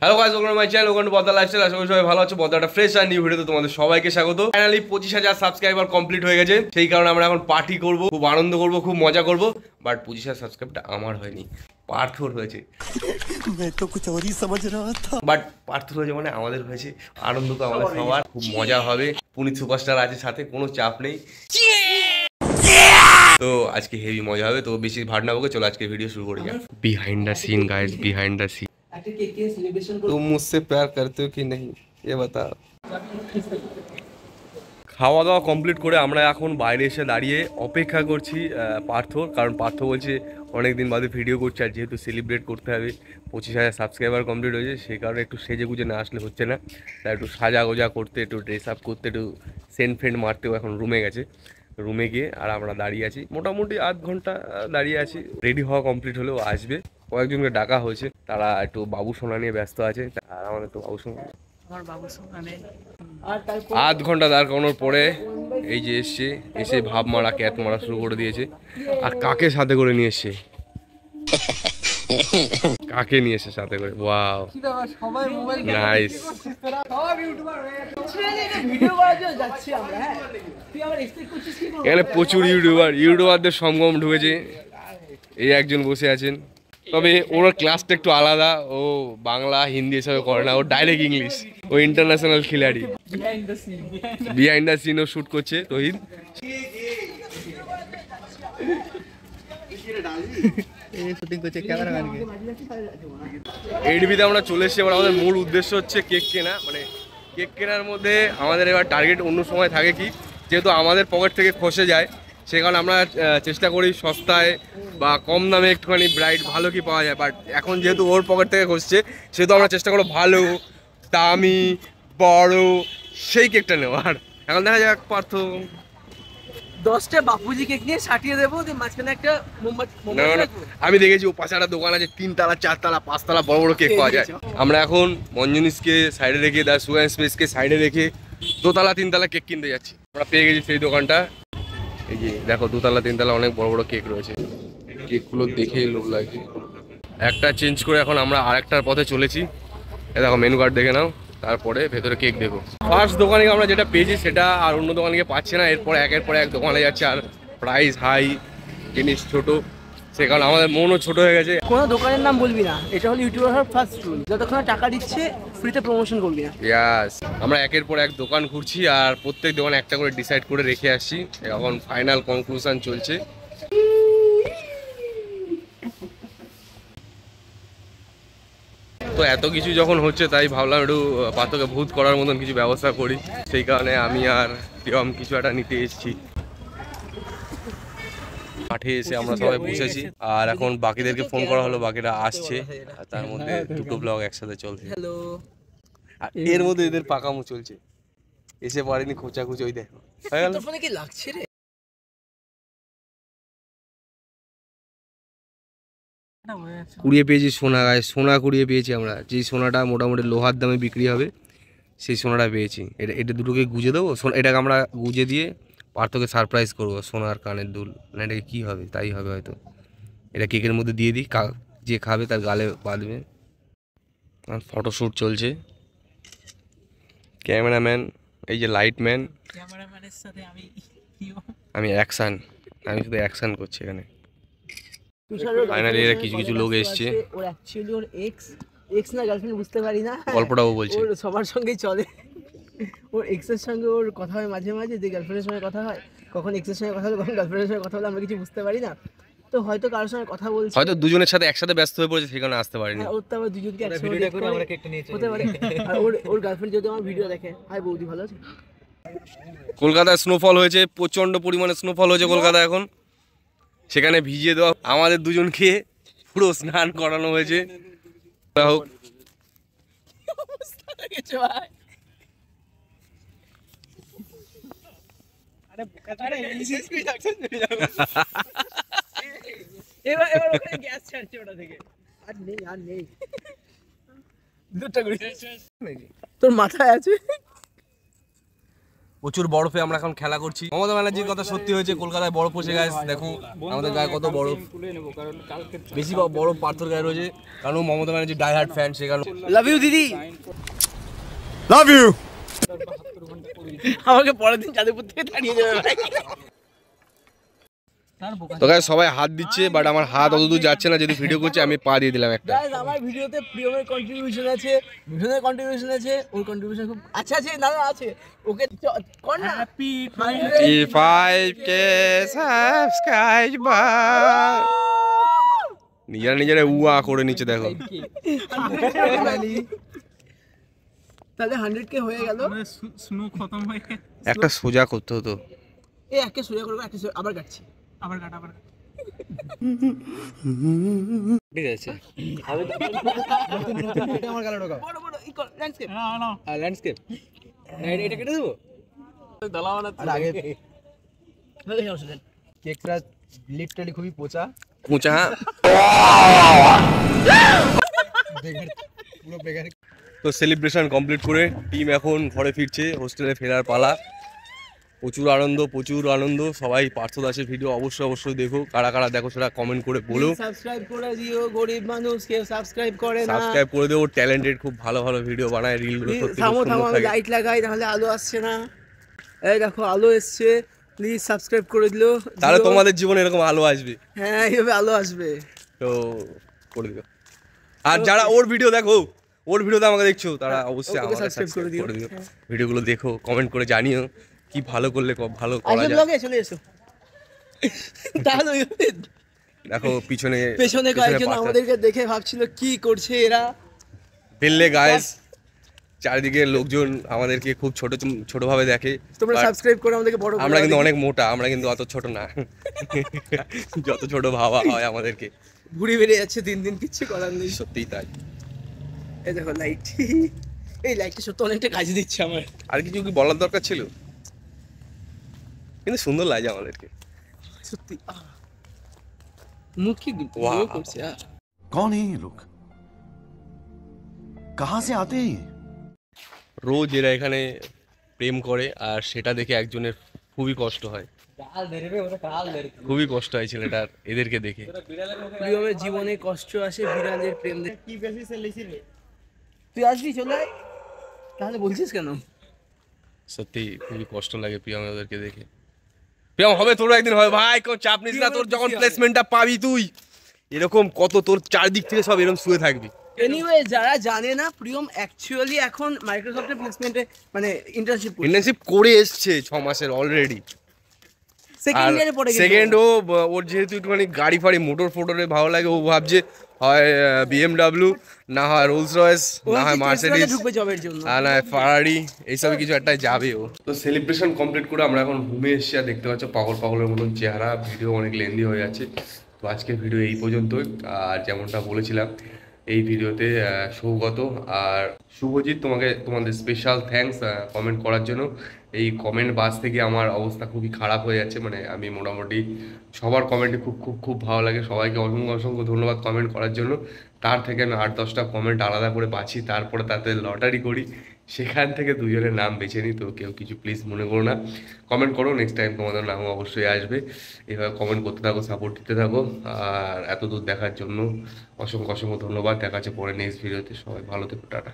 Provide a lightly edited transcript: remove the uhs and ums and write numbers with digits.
Hello guys, welcome to my channel, welcome to বদ্দা lifestyle. আশা করি সবাই ভালো আছো। বদ্দা একটা ফ্রেশ আর নিউ ভিডিওতে তোমাদের সবাইকে স্বাগত। ফাইনালি 25,000 সাবস্ক্রাইবার কমপ্লিট হয়ে গেছে। সেই কারণে আমরা এখন পার্টি করব, খুব আনন্দ করব, খুব মজা করব। বাট 25,000 সাবস্ক্রাইবটা আমার হয়নি, পার্থর হয়েছে। বাট পার্থর হয়েছে মানে আমাদের হয়েছে। আনন্দ তো আমাদের সবার, খুব মজা হবে। পুনিত সুপারস্টার আছে সাথে, কোনো চাপ নেই। তো আজকে হেভি মজা হবে। তো বেশি ভাট না বকে চলো আজকে ভিডিও শুরু করি। Behind the scene guys, behind the scene. तुम मुझसे प्यार करते हो कि नहीं ये बताओ। খাওয়া দাওয়া কমপ্লিট করে আমরা এখন বাইরে এসে দাঁড়িয়ে অপেক্ষা করছি পার্থর। কারণ পার্থ বলছে অনেক দিন বাদে ভিডিও করছে, আর যেহেতু সেলিব্রেট করতে হবে, 25,000 সাবস্ক্রাইবার কমপ্লিট হয়েছে, সেই কারণে একটু সেজে গুজে না আসলে হচ্ছে না। তাই একটু সাজা গোজা করতে, একটু ড্রেস আপ করতে, একটু সেন্ট ফ্রেন্ড মারতেও এখন রুমে গেছে। রুমে গিয়ে আর আমরা দাঁড়িয়ে আছি, মোটামুটি আধ ঘন্টা দাঁড়িয়ে আছি। রেডি হওয়া কমপ্লিট হলেও আসবে। কয়েকজনকে ডাকা হয়েছে, তারা একটু বাবু সোনা নিয়ে ব্যস্ত আছে। আর আমাদের তো বাবু সোনা, আধ ঘন্টা দাঁড় করানোর পরে এই যে এসছে, এসে ভাব মারা ক্যাট মারা শুরু করে দিয়েছে। আর কাকে সাথে করে নিয়ে এসছে, কাকে নিয়ে এসে সাথে করে, ওয়াও নাইস। এখানে প্রচুর ইউটিউবারদের সমাগম ঢুকেছে। এই একজন বসে আছেন, তবে ওর ক্লাসটা একটু আলাদা। ও বাংলা হিন্দি এসবে করে না, ও ডাইরেক্ট ইংলিশ। ও ইন্টারন্যাশনাল খিলাড়ি। বিহাইন্ড দ্য সিনও শুট করছে তহিদ। এইডিবিতে আমরা চলে এসেছি। এবার আমাদের মূল উদ্দেশ্য হচ্ছে কেক কেনা। মানে কেক কেনার মধ্যে আমাদের এবার টার্গেট অন্য সময় থাকে কি, যেহেতু আমাদের পকেট থেকে খসে যায়, সে কারণে আমরা চেষ্টা করি সস্তায় বা কম দামে একটুখানি ব্রাইট ভালো কি পাওয়া যায়। বাট এখন যেহেতু ওর পকেট থেকে খসছে, সেহেতু আমরা চেষ্টা করবো ভালো দামি বড় সেই কেকটা নেওয়ার। এখন দেখা যাক পার্থ 10টা বাপুজি কেক নিয়ে সাটিয়ে দেবো, মাঝখানে একটা মোমবাতি। আমি দেখেছি ও পাশে একটা দোকান আছে, 3 তলা 4 তলা 5 তলা বড় বড় কেক পাওয়া যায়। আমরা এখন মঞ্জুনিসকে সাইডে রেখে, দা সুগার স্পেসকে সাইডে রেখে 2 তলা 3 তলা কেক কিনতে যাচ্ছি। আমরা পেয়ে গেছি সেই দোকানটা। এই যে দেখো 2 তলা 3 তলা অনেক বড় বড় কেক রয়েছে। কেকগুলো দেখেই লোভ লাগছে। একটা চেঞ্জ করে এখন আমরা আরেকটার পথে চলেছি। এ দেখো মেনু কার্ড দেখে নাও, তারপরে ভেতরে কেক দেখো। ফার্স্ট দোকানে আমরা যেটা পেয়েছি সেটা আর অন্য দোকানে গিয়ে পাচ্ছি না। এরপর একের পর এক দোকানে যাচ্ছে, আর প্রাইস হাই, জিনিস ছোট, সে কারণে আমাদের মনও ছোট হয়ে গেছে। কোনো দোকানের নাম বলবি না, এটা হলো ইউটিউবার ফার্স্ট রুল। যতক্ষণ টাকা দিচ্ছে ফ্রিতে প্রমোশন করবি না। ইয়াস, আমরা একের পর এক দোকান ঘুরছি আর প্রত্যেক দোকানে একটা করে ডিসাইড করে রেখে আসছি। এখন ফাইনাল কনক্লুশন চলছে। তো এত কিছু যখন হচ্ছে, তাই ভাবলাম একটু পার্থকে ভূত করার মতন কিছু ব্যবস্থা করি। সেই কারণে আমি আর প্রিয়ম কিছু একটা নিতে এসেছি। মাঠে এসে আমরা সবাই বসেছি, আর এখন বাকিদেরকে ফোন করা হলো, বাকিরা আসছে। আর তার মধ্যে দুটো ব্লগ একসাথে চলছে। হ্যালো, আর এর মধ্যে এদের পাকামো চলছে। এসে পারেনি খোঁচাখুচি, ওই দেখো হয়ে গেল। তোর ফোনে কি লাগছে রে? কুড়িয়ে পেয়েছি সোনা, গায়ে সোনা কুড়িয়ে পেয়েছি আমরা। যেই সোনাটা মোটামুটি লোহার দামে বিক্রি হবে, সেই সোনাটা পেয়েছি। এটা দুটোকে গুজে দেবো, এটাকে আমরা গুজে দিয়ে পার্থকে সারপ্রাইজ করবো। সোনার কানের দুল না, এটাকে কী হবে, তাই হবে হয়তো। এটা কেকের মধ্যে দিয়ে দিই, যে খাবে তার গালে বাঁধবে। আর ফটোশ্যুট চলছে। ক্যামেরাম্যান, এই যে লাইটম্যান, ক্যামেরাম্যানের সাথে আমি অ্যাকশান, আমি শুধু অ্যাকশান করছি এখানে। ফাইনালি এরা কিছু কিছু লোক এসছে। ওর অ্যাকচুয়ালি ওর এক্স না গার্লফ্রেন্ড বুঝতে পারি না, গল্পটাও বলছে। ওর সবার সঙ্গেই চলে। ওর এক্সের সঙ্গে ওর কথা হয় মাঝে মাঝে, যে গার্লফ্রেন্ডের সঙ্গে কথা হয়, কখন এক্সের সঙ্গে কথা হলো, কখন গার্লফ্রেন্ডের সঙ্গে কথা হলো, আমরা কিছু বুঝতে পারি না। তো হয়তো কারোর সঙ্গে কথা বলছে, হয়তো দুজনের সাথে একসাথে ব্যস্ত হয়ে পড়েছে, সেই কারণে আসতে পারিনি। ওর তো আবার দুজনকে একসাথে হতে পারে। আর ওর গার্লফ্রেন্ড যদি আমার ভিডিও দেখে, হাই বৌদি ভালো আছে। কলকাতায় স্নোফল হয়েছে, প্রচন্ড পরিমাণে স্নোফল হয়েছে কলকাতায় এখন। সেখানে ভিজিয়ে দেওয়া আমাদের দুজনকে পুরো স্নান করানো হয়েছে। হোক এবার ওখানে গ্যাস ছাড়ছে ওটা থেকে। আর নেই দুটো করে তোর মাথায় আছে। প্রচুর বরফে আমরা এখন খেলা করছি। মমতা ব্যানার্জির কথা সত্যি হয়েছে, কলকাতায় বরফ পড়ছে গাইস। দেখো আমাদের গায়ে কত বরফ, বেশি বরফ পার্থর গায়ে রয়েছে, কারণ ও মমতা ব্যানার্জির ডাই হার্ট ফ্যান। সে কারণে লাভ ইউ দিদি, লাভ ইউ। আমাকে পরের দিন যাদবপুর থেকে তাড়িয়ে দেবে ভাই। তো গাইস সবাই হাত দিচ্ছে, বাট আমার হাত অতদূর যাচ্ছে না, যদি ভিডিও করছি আমি পা দিয়ে দিলাম একটা। গাইস আমার ভিডিওতে প্রিয়মের কন্ট্রিবিউশন আছে, ভীষণের কন্ট্রিবিউশন আছে, ওর কন্ট্রিবিউশন খুব আচ্ছা আছে, না আছে। ওকে কর না, হ্যাপি 5k সাবস্ক্রাইবার। নিজেরা উয়া করে নিচে দেখো। তাহলে 100k হয়ে গেল। স্নো খতম হয়ে একটা সোজা করতে হতো। এই একে সোজা করবো, একে আবার কাটছি, আবার কাট ঠিক আছে। এটা আমার গালে ঢোকাও, বড় বড় ল্যান্ডস্কেপ, না ল্যান্ডস্কেপ এটা কেটে দেবো। দালা বানাতে আর আগে কেকটা লিটারালি খুবই পচা, পূজা পুরো বেকার। তো সেলিব্রেশন কমপ্লিট করে টিম এখন ঘরে ফিরছে, হোস্টেলে ফেরার পালা। প্রচুর আনন্দ। সবাই পার্থ দাসের ভিডিও অবশ্যই দেখো। কারা কারা দেখো সেটা কমেন্ট করে বলো। সাবস্ক্রাইব করে দিও, গরিব মানুষ কেউ সাবস্ক্রাইব করে না। সাবস্ক্রাইব করে দিও, ট্যালেন্টেড, খুব ভালো ভিডিও বানায়, রিলগুলো সত্যি খুব সুন্দর থামো, থাকে। লাইট লাগাই, তাহলে আলো আসছে না। এই দেখো আলো এসছে, প্লিজ সাবস্ক্রাইব করে দিও। তাহলে তোমাদের জীবনে এরকম আলো আসবে। হ্যাঁ এইভাবে আলো আসবে। তো করে দিও। আর যারা ওর ভিডিও দেখো, ওর ভিডিওতে আমাকে দেখছো, তারা অবশ্যই ওকে আমাকে সাবস্ক্রাইব করে সাবস্ক্রাইব দিও। করে দিও। ভিডিওগুলো দেখো, কমেন্ট করে জানিও কি ভালো করলে ভালো করা আজকে যায়। ব্লগে চলে এসো। তাহলে দেখো পিছনে পেছনে কয়েকজন পাথর। আমাদেরকে দেখে ভাবছিল কি করছে এরা। ফেললে গাইস, চারিদিকে লোকজন আমাদেরকে খুব ছোট ভাবে দেখে। তোমরা But সাবস্ক্রাইব করে আমাদেরকে বড় করে আমরা কিন্তু দাও। অনেক মোটা, আমরা কিন্তু অত ছোট না। যত ছোট ভাবা হয় আমাদেরকে, ঘুরে বেরিয়ে যাচ্ছে দিন দিন, কিচ্ছু করার নেই। সত্যিই তাই। এই দেখো লাইট, এই লাইটটা সত্যি অনেকটা কাজ দিচ্ছে আমার। আর কিছু কি বলার দরকার ছিল? কিন্তু সুন্দর লাগে আমাদেরকে। সত্যি মুখ কি Wow. glow করছে। कौन है ये लोग कहां से आते हैं ये রোজ এরা এখানে প্রেম করে, আর সেটা দেখে একজনের খুবই কষ্ট হয়। খুবই কষ্ট হয় ছেলেটার এদেরকে দেখে। প্রিয়মের জীবনে কষ্ট আসে বিড়ালের প্রেম দেখে। কি বেশি লিখছিস? তুই আসবি চলে আয়। তাহলে বলছিস কেন? সত্যি খুবই কষ্ট লাগে প্রিয়ম ওদেরকে দেখে। প্রিয়ম হবে, তোর একদিন হবে ভাই, কোনো চাপ নিস না। তোর যখন প্লেসমেন্টটা পাবি তুই, এরকম কত তোর চারদিক থেকে সব এরকম শুয়ে থাকবি। এনিওয়ে যারা জানে না, প্রিয়ম অ্যাকচুয়ালি এখন মাইক্রোসফটের প্লেসমেন্টে মানে ইন্টার্নশিপ করে এসছে 6 মাসের অলরেডি। সেকেন্ড ইয়ারে পড়ে গেছে। সেকেন্ড ওর যেহেতু একটুখানি গাড়ি ফাড়ি মোটরে ভালো লাগে, ও ভাবছে হয় BMW, না হয় রোলস রয়েস, না হয় মার্সিডিজ, ঢুকবে জবের জন্য। আর না ফারারি, এইসবই কিছু একটা যাবে ও। তো সেলিব্রেশন কমপ্লিট করে আমরা এখন রুমে এসেছি, আর দেখতে পাচ্ছ পাগলের মতন চেহারা। ভিডিও অনেক লেন্দি হয়ে যাচ্ছে, তো আজকের ভিডিও এই পর্যন্তই। আর যেমনটা বলেছিলাম, এই ভিডিওতে সৌগত আর শুভজিৎ তোমাদের স্পেশাল থ্যাঙ্কস কমেন্ট করার জন্য। এই কমেন্ট বাস থেকে আমার অবস্থা খুবই খারাপ হয়ে যাচ্ছে, মানে আমি মোটামুটি সবার কমেন্টে খুব খুব খুব ভালো লাগে। সবাইকে অসংখ্য ধন্যবাদ কমেন্ট করার জন্য। তার থেকে আমি 8-10টা কমেন্ট আলাদা করে বাছি, তারপরে তাতে লটারি করি, সেখান থেকে দুজনের নাম বেছে নিই। তো কেউ কিছু প্লিজ মনে করো না, কমেন্ট করো, নেক্সট টাইম তোমাদের নামও অবশ্যই আসবে। এভাবে কমেন্ট করতে থাকো, সাপোর্ট দিতে থাকো। আর এত দূর দেখার জন্য অসংখ্য ধন্যবাদ। দেখা হচ্ছে পরে নেক্সট ভিডিওতে। সবাই ভালো থেকো, টাটা।